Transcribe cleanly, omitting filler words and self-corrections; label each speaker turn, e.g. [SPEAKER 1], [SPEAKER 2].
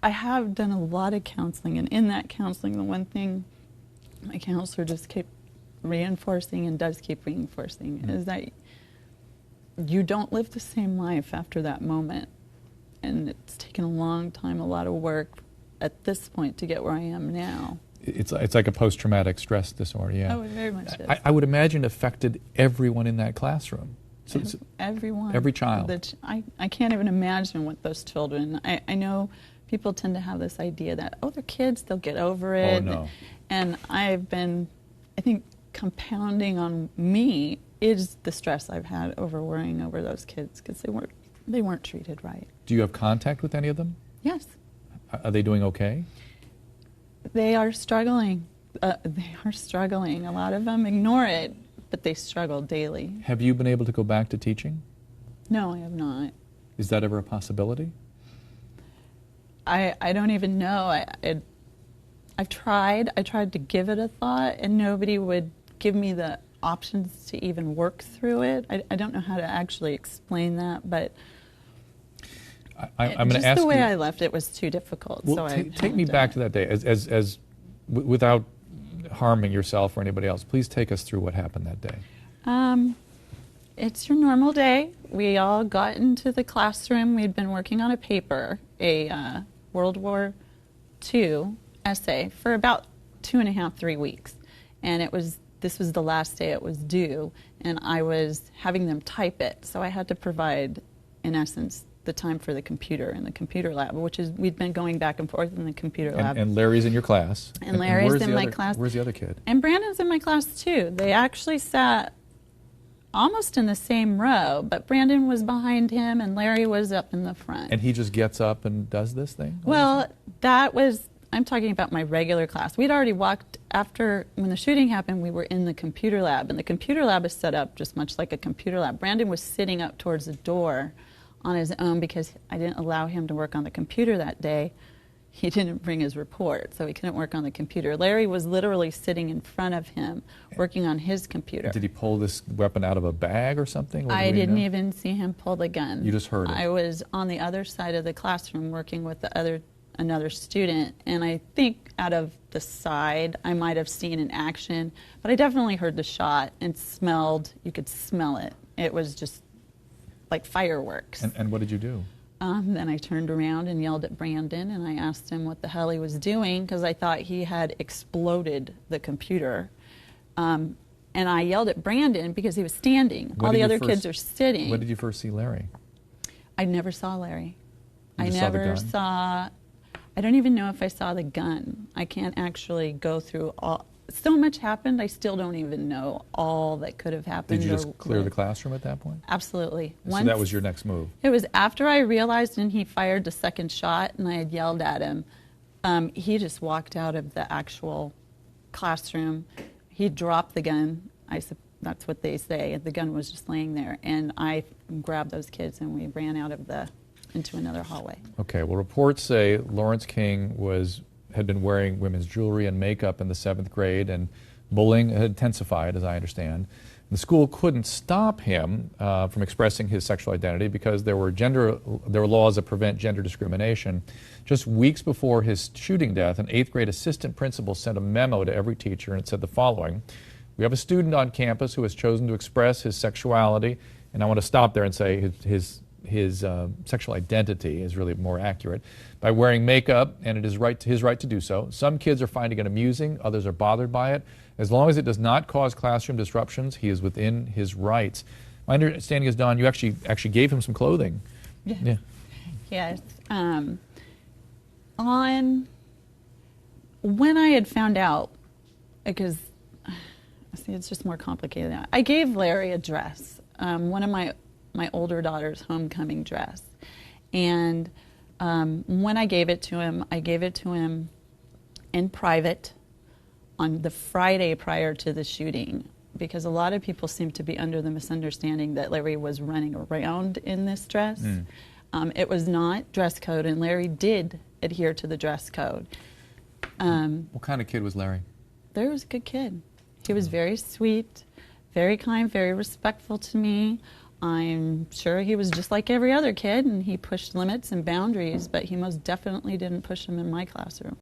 [SPEAKER 1] I have done a lot of counseling, and in that counseling, the one thing my counselor just kept reinforcing and does keep reinforcing is that you don't live the same life after that moment. And it's taken a long time, a lot of work at this point to get where I am now.
[SPEAKER 2] It's like a post-traumatic stress disorder, yeah.
[SPEAKER 1] Oh, it very much is.
[SPEAKER 2] I would imagine it affected everyone in that classroom. So,
[SPEAKER 1] everyone.
[SPEAKER 2] Every child.
[SPEAKER 1] I can't even imagine what those children, I know people tend to have this idea that, oh, they're kids, they'll get over it.
[SPEAKER 2] Oh, no.
[SPEAKER 1] And I've been, I think, compounding on me is the stress I've had over worrying over those kids because they weren't treated right.
[SPEAKER 2] Do you have contact with any of them?
[SPEAKER 1] Yes.
[SPEAKER 2] Are they doing okay?
[SPEAKER 1] They are struggling. They are struggling. A lot of them ignore it, but they struggle daily.
[SPEAKER 2] Have you been able to go back to teaching?
[SPEAKER 1] No, I have not.
[SPEAKER 2] Is that ever a possibility?
[SPEAKER 1] I don't even know. I've tried. I tried to give it a thought, and nobody would give me the options to even work through it. I don't know how to actually explain that, but
[SPEAKER 2] I'm going to ask you.
[SPEAKER 1] Just the way I left it was too difficult.
[SPEAKER 2] Well,
[SPEAKER 1] So
[SPEAKER 2] take me back to that day, without harming yourself or anybody else. Please take us through what happened that day.
[SPEAKER 1] It's your normal day. We all got into the classroom. We'd been working on a paper, a World War II essay, for about 2.5, 3 weeks. And this was the last day it was due, and I was having them type it. So I had to provide, in essence, the time for the computer in the computer lab, which is, we'd been going back and forth in the computer lab.
[SPEAKER 2] And Larry's in your class.
[SPEAKER 1] And Larry's in my class.
[SPEAKER 2] Where's the other kid?
[SPEAKER 1] And Brandon's in my class too. They actually sat almost in the same row, but Brandon was behind him and Larry was up in the front.
[SPEAKER 2] And he just gets up and does this thing?
[SPEAKER 1] Well, I'm talking about my regular class. We'd already walked, after, when the shooting happened, we were in the computer lab, and the computer lab is set up just much like a computer lab. Brandon was sitting up towards the door on his own because I didn't allow him to work on the computer that day. He didn't bring his report, so he couldn't work on the computer. Larry was literally sitting in front of him, working on his computer.
[SPEAKER 2] Did he pull this weapon out of a bag or something?
[SPEAKER 1] I didn't even see him pull the gun.
[SPEAKER 2] You just heard it?
[SPEAKER 1] I was on the other side of the classroom working with another student, and I think out of the side I might have seen an action, but I definitely heard the shot and you could smell it. It was just like fireworks.
[SPEAKER 2] And what did you do?
[SPEAKER 1] Then I turned around and yelled at Brandon, and I asked him what the hell he was doing because I thought he had exploded the computer. And I yelled at Brandon because he was standing. All the other kids are sitting.
[SPEAKER 2] When did you first see Larry?
[SPEAKER 1] I never saw Larry.
[SPEAKER 2] You just
[SPEAKER 1] I don't even know if I saw the gun. I can't actually go through all. So much happened, I still don't even know all that could have happened.
[SPEAKER 2] Did you just clear the classroom at that point?
[SPEAKER 1] Absolutely.
[SPEAKER 2] So that was your next move?
[SPEAKER 1] It was after I realized and he fired the second shot and I had yelled at him. He just walked out of the actual classroom. He dropped the gun. That's what they say. The gun was just laying there. And I grabbed those kids and we ran into another hallway.
[SPEAKER 2] Okay, well, reports say Lawrence King had been wearing women's jewelry and makeup in the 7th grade, and bullying had intensified, as I understand. The school couldn't stop him from expressing his sexual identity because there were laws that prevent gender discrimination. Just weeks before his shooting death, an 8th grade assistant principal sent a memo to every teacher and it said the following: "We have a student on campus who has chosen to express his sexuality," and I want to stop there and say his sexual identity is really more accurate, "by wearing makeup, and it is his right to do so. Some kids are finding it amusing, others are bothered by it. As long as it does not cause classroom disruptions, he is within his rights." My understanding is, Dawn, you actually gave him some clothing.
[SPEAKER 1] Yeah. Yes. When I had found out, because it's just more complicated now, I gave Larry a dress, one of my older daughter's homecoming dress. And when I gave it to him in private on the Friday prior to the shooting, because a lot of people seem to be under the misunderstanding that Larry was running around in this dress. It was not dress code, and Larry did adhere to the dress code.
[SPEAKER 2] What kind of kid was Larry?
[SPEAKER 1] Larry was a good kid. He was very sweet, very kind, very respectful to me. I'm sure he was just like every other kid, and he pushed limits and boundaries, but he most definitely didn't push them in my classroom.